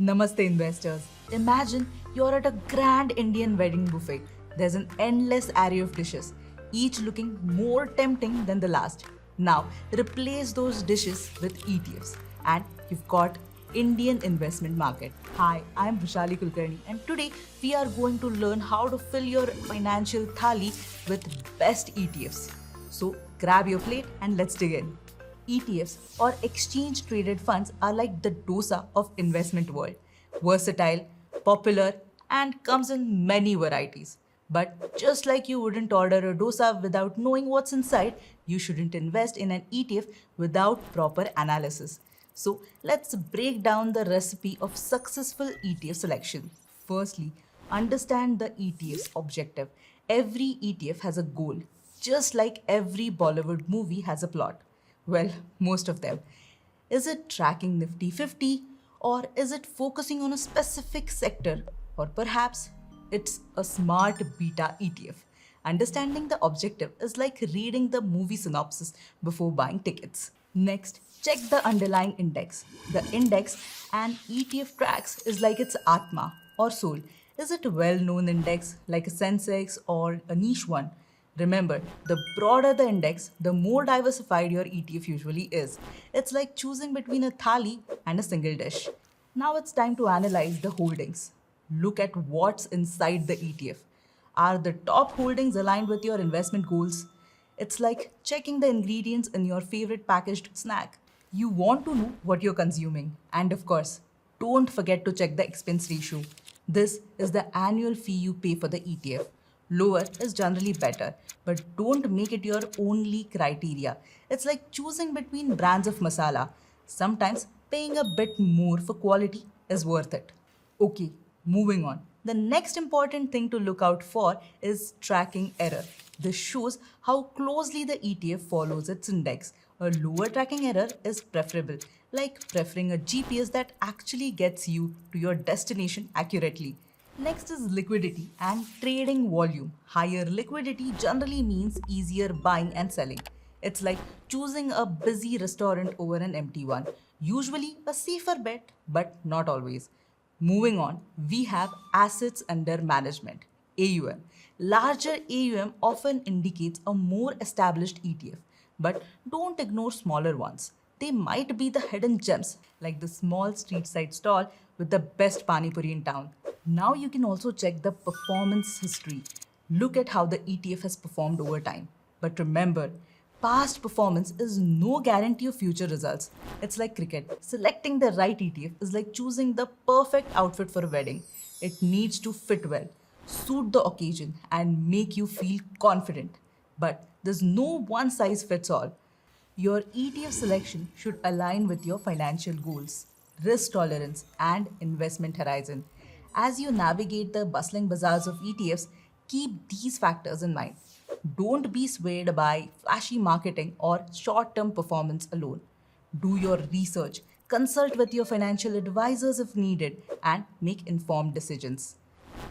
Namaste, investors. Imagine you're at a grand Indian wedding buffet. There's an endless array of dishes, each looking more tempting than the last. Now, replace those dishes with ETFs, and you've got Indian investment market. Hi, I'm Vishali Kulkarni, and today we are going to learn how to fill your financial thali with best ETFs. So, grab your plate and let's dig in. ETFs or exchange traded funds are like the dosa of investment world. Versatile, popular, and comes in many varieties. But just like you wouldn't order a dosa without knowing what's inside, you shouldn't invest in an ETF without proper analysis. So let's break down the recipe of successful ETF selection. Firstly, understand the ETF's objective. Every ETF has a goal, just like every Bollywood movie has a plot. Well, most of them. Is it tracking Nifty 50 or is it focusing on a specific sector? Or perhaps it's a smart beta ETF. Understanding the objective is like reading the movie synopsis before buying tickets. Next, check the underlying index. The index an ETF tracks is like its Atma or soul. Is it a well known index like a Sensex or a niche one? Remember, the broader the index, the more diversified your ETF usually is. It's like choosing between a thali and a single dish. Now it's time to analyze the holdings. Look at what's inside the ETF. Are the top holdings aligned with your investment goals? It's like checking the ingredients in your favorite packaged snack. You want to know what you're consuming. And of course, don't forget to check the expense ratio. This is the annual fee you pay for the ETF. Lower is generally better, but don't make it your only criteria. It's like choosing between brands of masala. Sometimes paying a bit more for quality is worth it. Okay, moving on. The next important thing to look out for is tracking error. This shows how closely the ETF follows its index. A lower tracking error is preferable, like preferring a GPS that actually gets you to your destination accurately. Next is liquidity and trading volume. Higher liquidity generally means easier buying and selling. It's like choosing a busy restaurant over an empty one. Usually a safer bet, but not always. Moving on, we have assets under management, AUM. Larger AUM often indicates a more established ETF, but don't ignore smaller ones. They might be the hidden gems, like the small street side stall with the best pani puri in town. Now you can also check the performance history. Look at how the ETF has performed over time. But remember, past performance is no guarantee of future results. It's like cricket. Selecting the right ETF is like choosing the perfect outfit for a wedding. It needs to fit well, suit the occasion, and make you feel confident. But there's no one size fits all. Your ETF selection should align with your financial goals, risk tolerance, and investment horizon. As you navigate the bustling bazaars of ETFs, keep these factors in mind. Don't be swayed by flashy marketing or short term performance alone. Do your research, consult with your financial advisors if needed, and make informed decisions.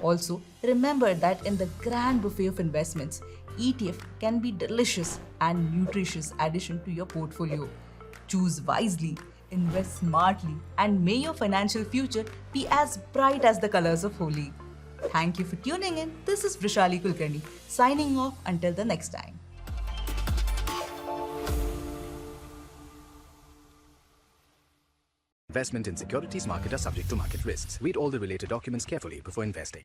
Also, remember that in the grand buffet of investments, ETF can be delicious and nutritious addition to your portfolio. Choose wisely, invest smartly, and may your financial future be as bright as the colors of Holi. Thank you for tuning in. This is Vrishali Kulkarni, signing off until the next time. Investment in securities market are subject to market risks. Read all the related documents carefully before investing.